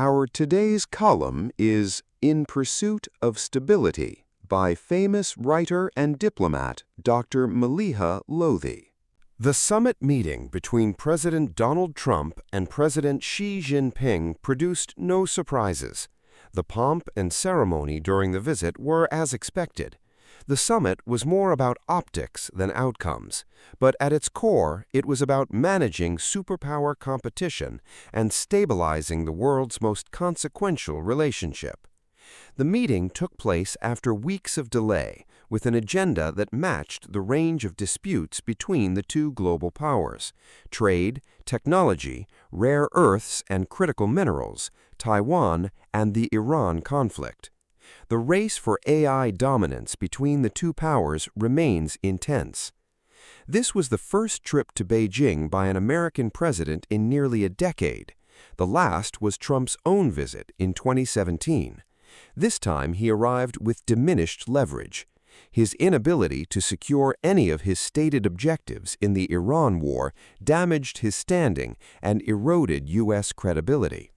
Our today's column is In Pursuit of Stability by famous writer and diplomat Dr. Maleeha Lodhi. The summit meeting between President Donald Trump and President Xi Jinping produced no surprises. The pomp and ceremony during the visit were as expected. The summit was more about optics than outcomes, but at its core, it was about managing superpower competition and stabilizing the world's most consequential relationship. The meeting took place after weeks of delay, with an agenda that matched the range of disputes between the two global powers: trade, technology, rare earths and critical minerals, Taiwan, and the Iran conflict. The race for AI dominance between the two powers remains intense. This was the first trip to Beijing by an American president in nearly a decade. The last was Trump's own visit in 2017. This time he arrived with diminished leverage. His inability to secure any of his stated objectives in the Iran war damaged his standing and eroded U.S. credibility.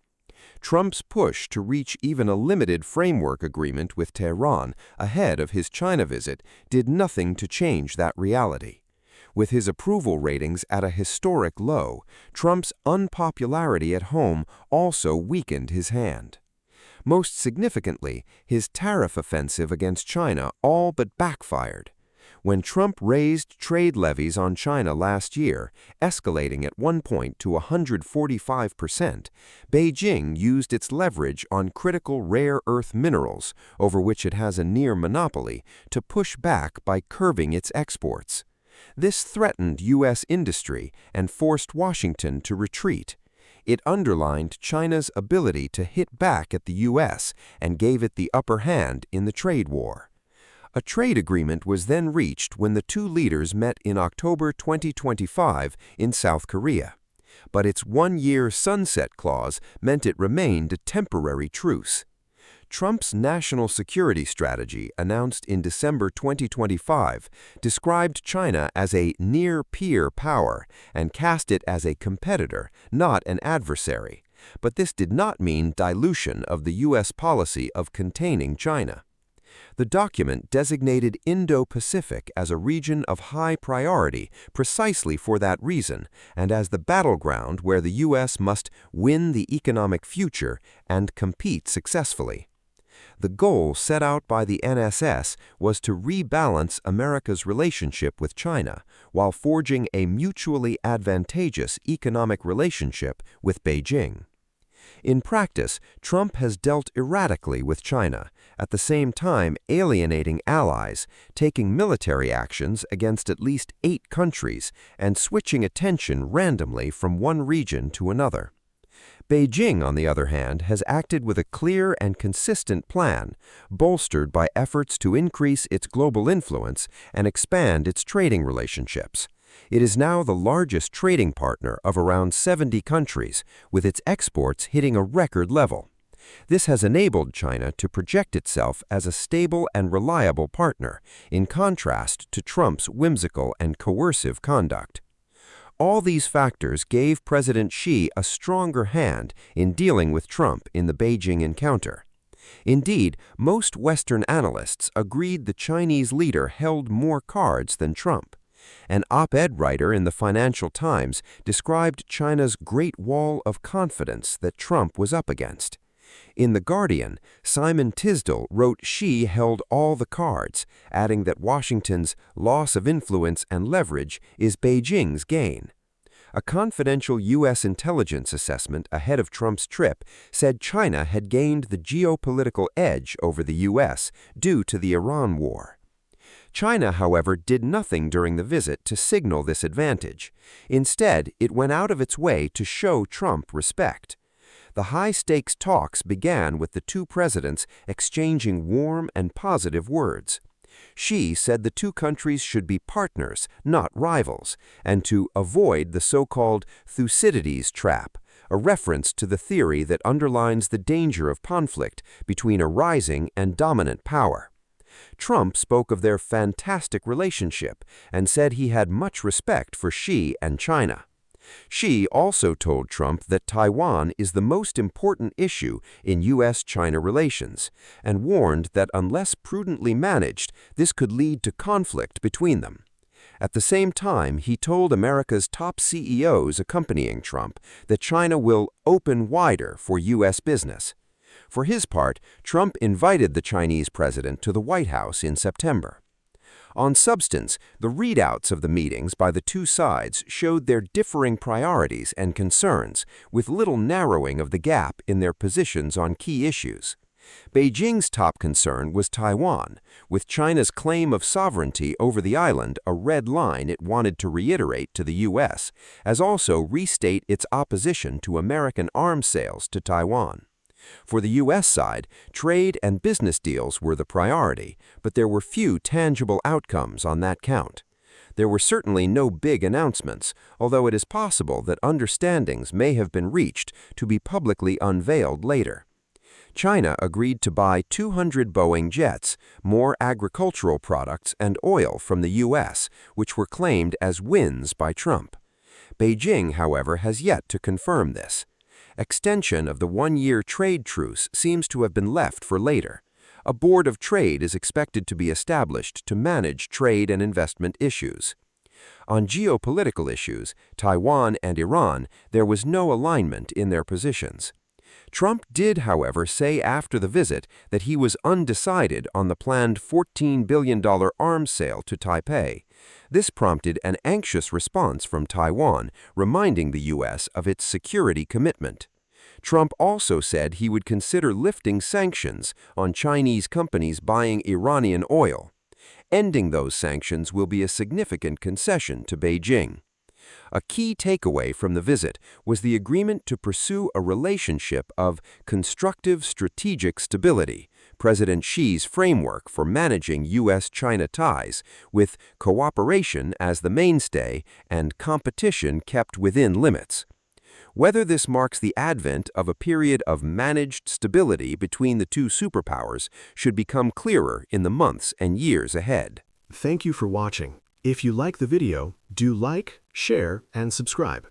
Trump's push to reach even a limited framework agreement with Tehran ahead of his China visit did nothing to change that reality. With his approval ratings at a historic low, Trump's unpopularity at home also weakened his hand. Most significantly, his tariff offensive against China all but backfired. When Trump raised trade levies on China last year, escalating at one point to 145%, Beijing used its leverage on critical rare earth minerals, over which it has a near monopoly, to push back by curbing its exports. This threatened U.S. industry and forced Washington to retreat. It underlined China's ability to hit back at the U.S. and gave it the upper hand in the trade war. A trade agreement was then reached when the two leaders met in October 2025 in South Korea. But its one-year sunset clause meant it remained a temporary truce. Trump's national security strategy, announced in December 2025, described China as a near-peer power and cast it as a competitor, not an adversary. But this did not mean dilution of the U.S. policy of containing China. The document designated Indo-Pacific as a region of high priority precisely for that reason, and as the battleground where the U.S. must win the economic future and compete successfully. The goal set out by the NSS was to rebalance America's relationship with China while forging a mutually advantageous economic relationship with Beijing. In practice, Trump has dealt erratically with China, at the same time alienating allies, taking military actions against at least 8 countries, and switching attention randomly from one region to another. Beijing, on the other hand, has acted with a clear and consistent plan, bolstered by efforts to increase its global influence and expand its trading relationships. It is now the largest trading partner of around 70 countries, with its exports hitting a record level. This has enabled China to project itself as a stable and reliable partner, in contrast to Trump's whimsical and coercive conduct. All these factors gave President Xi a stronger hand in dealing with Trump in the Beijing encounter. Indeed, most Western analysts agreed the Chinese leader held more cards than Trump. An op-ed writer in the Financial Times described China's great wall of confidence that Trump was up against. In The Guardian, Simon Tisdall wrote Xi held all the cards, adding that Washington's loss of influence and leverage is Beijing's gain. A confidential U.S. intelligence assessment ahead of Trump's trip said China had gained the geopolitical edge over the U.S. due to the Iran war. China, however, did nothing during the visit to signal this advantage. Instead, it went out of its way to show Trump respect. The high-stakes talks began with the two presidents exchanging warm and positive words. Xi said the two countries should be partners, not rivals, and to avoid the so-called Thucydides trap, a reference to the theory that underlines the danger of conflict between a rising and dominant power. Trump spoke of their fantastic relationship and said he had much respect for Xi and China. Xi also told Trump that Taiwan is the most important issue in U.S.-China relations, and warned that unless prudently managed, this could lead to conflict between them. At the same time, he told America's top CEOs accompanying Trump that China will open wider for U.S. business. For his part, Trump invited the Chinese president to the White House in September. On substance, the readouts of the meetings by the two sides showed their differing priorities and concerns, with little narrowing of the gap in their positions on key issues. Beijing's top concern was Taiwan, with China's claim of sovereignty over the island a red line it wanted to reiterate to the U.S., as also restate its opposition to American arms sales to Taiwan. For the U.S. side, trade and business deals were the priority, but there were few tangible outcomes on that count. There were certainly no big announcements, although it is possible that understandings may have been reached to be publicly unveiled later. China agreed to buy 200 Boeing jets, more agricultural products, and oil from the U.S., which were claimed as wins by Trump. Beijing, however, has yet to confirm this. Extension of the one-year trade truce seems to have been left for later. A board of trade is expected to be established to manage trade and investment issues. On geopolitical issues, Taiwan and Iran, there was no alignment in their positions. Trump did, however, say after the visit that he was undecided on the planned $14 billion arms sale to Taipei. This prompted an anxious response from Taiwan, reminding the U.S. of its security commitment. Trump also said he would consider lifting sanctions on Chinese companies buying Iranian oil. Ending those sanctions will be a significant concession to Beijing. A key takeaway from the visit was the agreement to pursue a relationship of constructive strategic stability, President Xi's framework for managing U.S.-China ties, with cooperation as the mainstay and competition kept within limits. Whether this marks the advent of a period of managed stability between the two superpowers should become clearer in the months and years ahead. Thank you for watching. If you like the video, do like, share, and subscribe.